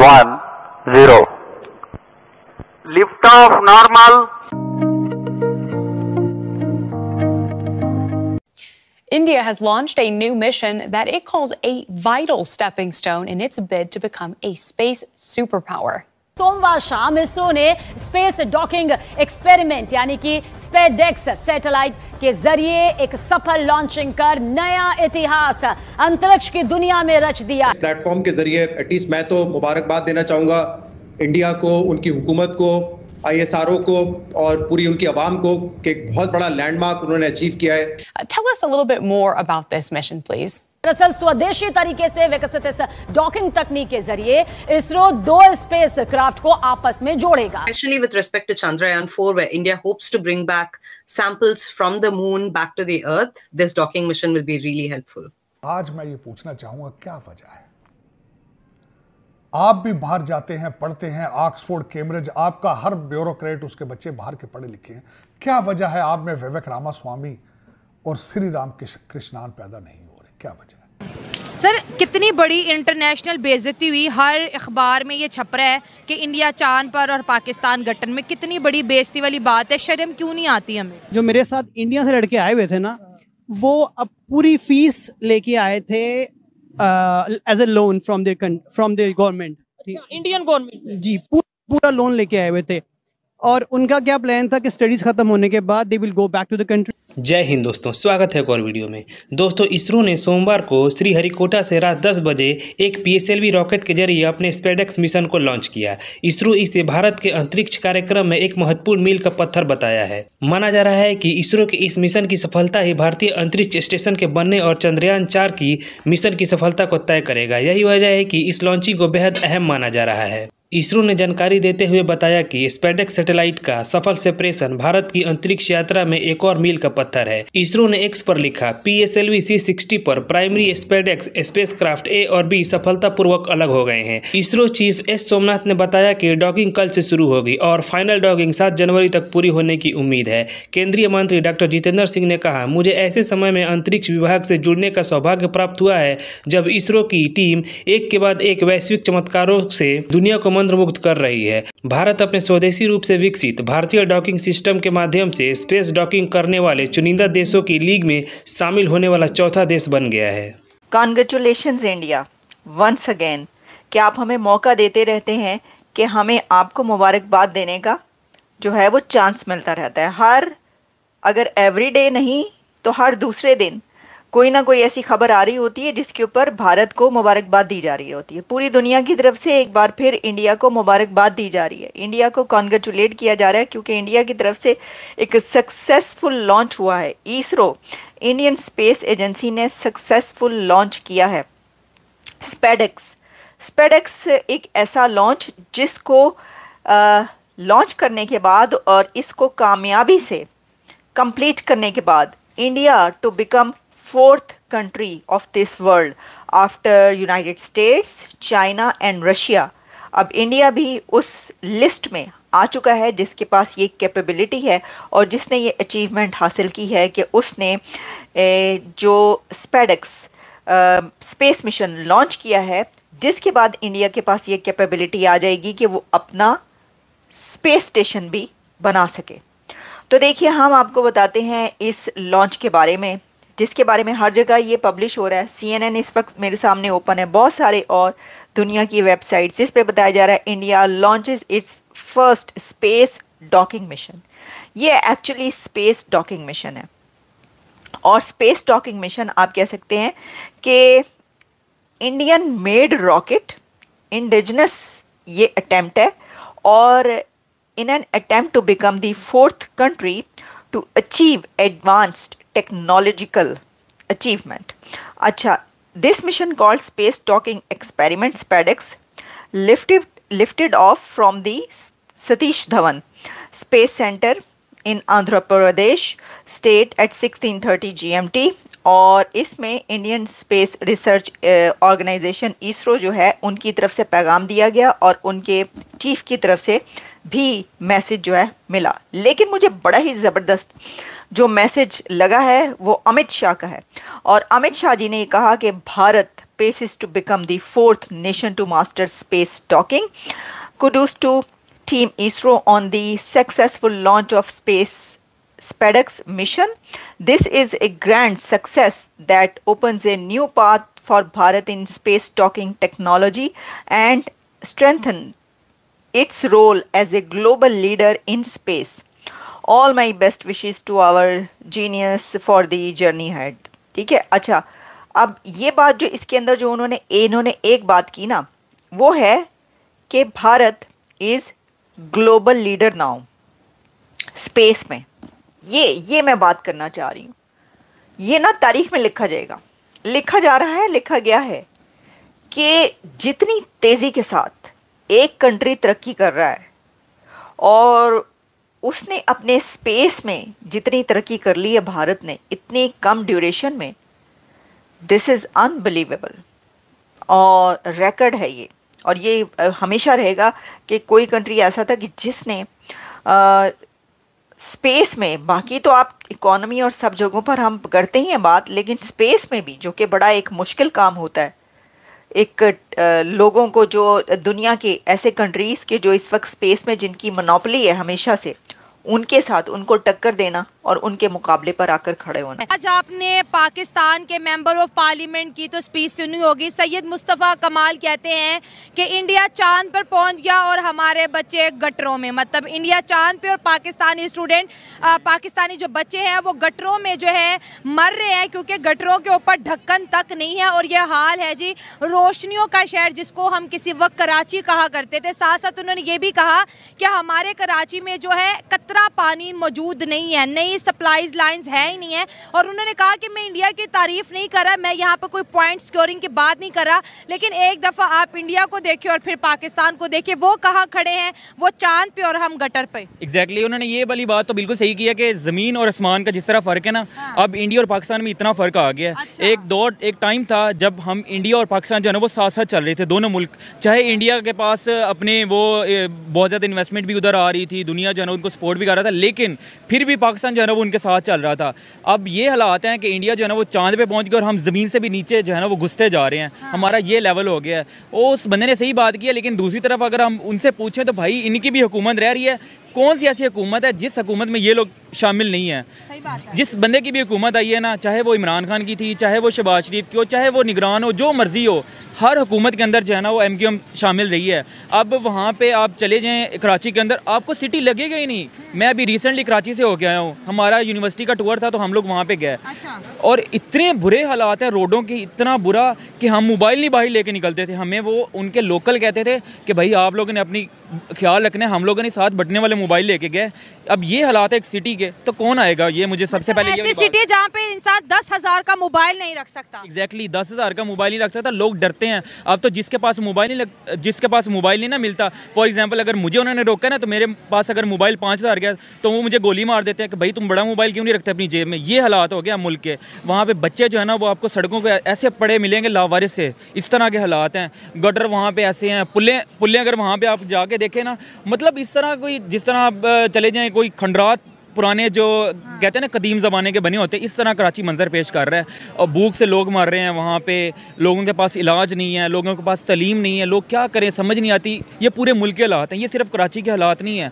1 0. Lift off normal. India has launched a new mission that it calls a vital stepping stone in its bid to become a space superpower. सोमवार शाम इसरो ने space docking experiment यानी कि SpaDeX satellite के जरिए एक सफल launching कर नया इतिहास अंतरिक्ष की दुनिया में रच दिया। प्लेटफॉर्म के जरिए एटलीस्ट मैं तो मुबारकबाद देना चाहूंगा इंडिया को, उनकी हुकूमत को, ISRO को और पूरी उनकी आवाम को कि एक बहुत बड़ा लैंडमार्क उन्होंने अचीव किया है। Tell us a little bit more about this mission, please. दरअसल स्वदेशी तरीके से विकसित इस डॉकिंग तकनीक के जरिए इसरो दो स्पेस क्राफ्ट को आपस में जोड़ेगा। Especially with respect to Chandrayaan-4, where India hopes to bring back samples from the moon back to the Earth, this docking mission will be really helpful. आज मैं ये पूछना चाहूंगा, क्या वजह है? आप भी बाहर जाते हैं, पढ़ते हैं, ऑक्सफोर्ड, कैम्ब्रिज, आपका हर ब्यूरोक्रेट, उसके बच्चे बाहर के पढ़े लिखे हैं। क्या वजह है आप में विवेक रामास्वामी और श्री राम कृष्णान पैदा नहीं हो रहे? क्या वजह है? सर, कितनी बड़ी इंटरनेशनल बेइज्जती हुई, हर अखबार में ये छप रहा है कि इंडिया चांद पर और पाकिस्तान गट्टन में। कितनी बड़ी बेइज्जती वाली बात है, शर्म क्यों नहीं आती हमें? जो मेरे साथ इंडिया से लड़के आए हुए थे ना, वो अब पूरी फीस लेके आए थे as a loan from the government. Indian government जी, पूरा लोन लेके आए हुए थे और उनका क्या प्लान था कि स्टडीज खत्म होने के बाद they will go back to the country. जय हिंद दोस्तों, स्वागत है एक और वीडियो में। दोस्तों, इसरो ने सोमवार को श्रीहरिकोटा से रात 10 बजे एक PSLV रॉकेट के जरिए अपने स्पेडेक्स मिशन को लॉन्च किया। इसरो इसे भारत के अंतरिक्ष कार्यक्रम में एक महत्वपूर्ण मील का पत्थर बताया है। माना जा रहा है कि इसरो के इस मिशन की सफलता ही भारतीय अंतरिक्ष स्टेशन के बनने और चंद्रयान-4 की मिशन की सफलता को तय करेगा। यही वजह है कि इस लॉन्चिंग को बेहद अहम माना जा रहा है। इसरो ने जानकारी देते हुए बताया कि स्पेडेक्स सैटेलाइट का सफल सेपरेशन भारत की अंतरिक्ष यात्रा में एक और मील का पत्थर है। इसरो ने X पर लिखा, PSLV C60 पर प्राइमरी स्पेडेक्स स्पेसक्राफ्ट A और B सफलतापूर्वक अलग हो गए हैं। इसरो चीफ S सोमनाथ ने बताया कि डॉकिंग कल से शुरू होगी और फाइनल डॉकिंग 7 जनवरी तक पूरी होने की उम्मीद है। केंद्रीय मंत्री डॉक्टर जितेंद्र सिंह ने कहा, मुझे ऐसे समय में अंतरिक्ष विभाग से जुड़ने का सौभाग्य प्राप्त हुआ है जब इसरो की टीम एक के बाद एक वैश्विक चमत्कारों से दुनिया को मंत्रमुग्ध कर रही है। भारत अपने स्वदेशी रूप से विकसित भारतीय डॉकिंग सिस्टम के माध्यम से स्पेस डॉकिंग करने वाले चुनिंदा देशों की लीग में शामिल होने वाला चौथा देश बन गया है। कॉन्ग्रेचुलेशंस इंडिया वंस अगेन कि आप हमें मौका देते रहते हैं कि हमें आपको मुबारकबाद देने का जो है वो चांस मिलता रहता है। अगर एवरीडे नहीं तो हर दूसरे दिन कोई ना कोई ऐसी खबर आ रही होती है जिसके ऊपर भारत को मुबारकबाद दी जा रही होती है। पूरी दुनिया की तरफ से एक बार फिर इंडिया को मुबारकबाद दी जा रही है, इंडिया को कॉन्ग्रेचुलेट किया जा रहा है क्योंकि इंडिया की तरफ से एक सक्सेसफुल लॉन्च हुआ है। इसरो इंडियन स्पेस एजेंसी ने सक्सेसफुल लॉन्च किया है स्पेडेक्स एक ऐसा लॉन्च जिसको लॉन्च करने के बाद और इसको कामयाबी से कंप्लीट करने के बाद India to become 4th country of this world after United States, China and Russia। अब इंडिया भी उस लिस्ट में आ चुका है जिसके पास ये कैपेबिलिटी है और जिसने ये अचीवमेंट हासिल की है कि उसने जो स्पेडेक्स स्पेस मिशन लॉन्च किया है, जिसके बाद इंडिया के पास ये कैपेबिलिटी आ जाएगी कि वो अपना स्पेस स्टेशन भी बना सके। तो देखिए, हम आपको बताते हैं इस लॉन्च के बारे में, जिसके बारे में हर जगह ये पब्लिश हो रहा है। CNN इस वक्त मेरे सामने ओपन है, बहुत सारे और दुनिया की वेबसाइट्स जिस पे बताया जा रहा है India launches it's first space docking mission. ये एक्चुअली स्पेस डॉकिंग मिशन है और स्पेस डॉकिंग मिशन आप कह सकते हैं कि इंडियन मेड रॉकेट इंडिजिनस ये अटेम्प्ट है और in an attempt to become the 4th country to achieve advanced technological achievement। अच्छा, this mission called Space Docking Experiment SpaceX lifted off from the Satish Dhawan Space Center in Andhra Pradesh state at 16:30 GMT और इसमें Indian space research organisation ISRO जो है उनकी तरफ से पैगाम दिया गया और उनके चीफ की तरफ से भी मैसेज जो है मिला। लेकिन मुझे बड़ा ही ज़बरदस्त जो मैसेज लगा है वो अमित शाह का है और अमित शाह जी ने कहा कि Bharat space is to become the fourth nation to master space docking. Kudos to Team ISRO on the successful launch of SpaceX mission. This is a grand success that opens a new path for Bharat in space docking technology and strengthen its role as a global leader in space. All my best wishes to our genius for the journey ahead. ठीक है, अच्छा अब ये बात जो इसके अंदर जो इन्होंने एक बात की ना, वो है कि Bharat is global leader now space में। ये मैं बात करना चाह रही हूँ। ये ना तारीख में लिखा जाएगा, लिखा जा रहा है, लिखा गया है कि जितनी तेजी के साथ एक कंट्री तरक्की कर रहा है और उसने अपने स्पेस में जितनी तरक्की कर ली है भारत ने इतनी कम ड्यूरेशन में, दिस इज़ अनबिलीवेबल और रिकॉर्ड है ये। और ये हमेशा रहेगा कि कोई कंट्री ऐसा था कि जिसने स्पेस में, बाकी तो आप इकोनॉमी और सब जगहों पर हम करते ही हैं बात, लेकिन स्पेस में भी जो कि बड़ा एक मुश्किल काम होता है, एक लोगों को जो दुनिया के ऐसे कंट्रीज़ के जो इस वक्त स्पेस में जिनकी मोनोपोली है हमेशा से, उनके साथ उनको टक्कर देना और उनके मुकाबले पर आकर खड़े होना। आज आपने पाकिस्तान के मेंबर ऑफ पार्लियामेंट की तो स्पीच सुनी होगी। सैयद मुस्तफ़ा कमाल कहते हैं कि इंडिया चांद पर पहुंच गया और हमारे बच्चे गटरों में, मतलब इंडिया चांद पे और पाकिस्तानी स्टूडेंट, पाकिस्तानी जो बच्चे हैं वो गटरों में जो है मर रहे हैं क्योंकि गटरों के ऊपर ढक्कन तक नहीं है। और ये हाल है जी रोशनियों का शहर जिसको हम किसी वक्त कराची कहा करते थे। साथ साथ उन्होंने ये भी कहा कि हमारे कराची में जो है कतरा पानी मौजूद नहीं है, नई सप्लाईज लाइंस है ही नहीं है। और उन्होंने कहा कि मैं इंडिया की तारीफ नहीं कर रहा, मैं यहाँ पर कोई पॉइंट स्कोरिंग की बात नहीं कर रहा, लेकिन एक दफ़ा आप इंडिया को देखिए और फिर पाकिस्तान को देखिए, वो कहाँ खड़े हैं, वो चांद पे और हम गटर पे। एग्जैक्टली उन्होंने ये वाली बात तो बिल्कुल सही किया कि ज़मीन और आसमान का जिस तरह फ़र्क है ना, अब इंडिया और पाकिस्तान में इतना फ़र्क आ गया है। अच्छा। एक टाइम था जब हम इंडिया और पाकिस्तान जो है ना वो साथ साथ चल रहे थे, दोनों मुल्क। चाहे इंडिया के पास अपने वो बहुत ज़्यादा इन्वेस्टमेंट भी उधर आ रही थी, दुनिया जो है ना उनको सपोर्ट भी कर रहा था, लेकिन फिर भी पाकिस्तान जो है ना वो उनके साथ चल रहा था। अब ये हालात हैं कि इंडिया जो है ना वो चांद पे पहुंच गया और हम ज़मीन से भी नीचे जो है ना वो घुसते जा रहे हैं। हाँ। हमारा ये लेवल हो गया है। उस बंदे ने सही बात की है, लेकिन दूसरी तरफ अगर हम उनसे पूछें तो भाई इनकी भी हुकूमत रह रही है। कौन सी ऐसी हुकूमत है जिस हुकूमत में ये लोग शामिल नहीं है? सही बात है। जिस बंदे की भी हुकूमत आई है ना, चाहे वो इमरान खान की थी, चाहे वो शहबाज शरीफ की हो, चाहे वो निगरान हो, जो मर्जी हो, हर हुकूमत के अंदर जो है ना वो MQM शामिल रही है। अब वहाँ पे आप चले जाएँ कराची के अंदर, आपको सिटी लगेगा ही नहीं। मैं अभी रिसेंटली कराची से होके आया हूँ, हमारा यूनिवर्सिटी का टूर था तो हम लोग वहाँ पे गए। अच्छा। और इतने बुरे हालात हैं रोडों के, इतना बुरा कि हम मोबाइल नहीं बाहर लेके निकलते थे। हमें वो उनके लोकल कहते थे कि भाई आप लोगों ने अपनी ख्याल रखना है, हम लोगों ने साथ बटने वाले मोबाइल लेके गए। अब ये हालात है एक सिटी के, तो कौन आएगा? ये मुझे सबसे पहले ऐसी सिटी जहाँ पे इंसान 10,000 का मोबाइल नहीं रख सकता। एग्जैक्टली 10,000 का मोबाइल नहीं रख सकता, लोग डरते हैं। अब तो जिसके पास मोबाइल नहीं ना मिलता, फॉर एग्जांपल अगर मुझे उन्होंने रोका ना, तो मेरे पास अगर मोबाइल 5,000 गया तो वो मुझे गोली मार देते हैं कि भाई तुम बड़ा मोबाइल क्यों नहीं रखते अपनी जेब में। ये हालात हो गया मुल्क के। वहाँ पे बच्चे जो है ना वो आपको सड़कों पे ऐसे पड़े मिलेंगे लावारिस से, इस तरह के हालात हैं। गटर वहाँ पे ऐसे हैं, पुल्ले अगर वहाँ पे आप जाके देखें ना, मतलब इस तरह कोई, जिस तरह आप चले जाएँ कोई खंडरात पुराने जो कहते हैं ना कदीम ज़माने के बने होते, इस तरह कराची मंजर पेश कर रहा है। और भूख से लोग मर रहे हैं वहाँ पे, लोगों के पास इलाज नहीं है, लोगों के पास तलीम नहीं है, लोग क्या करें समझ नहीं आती। ये पूरे मुल्क के हालात हैं, ये सिर्फ कराची के हालात नहीं है।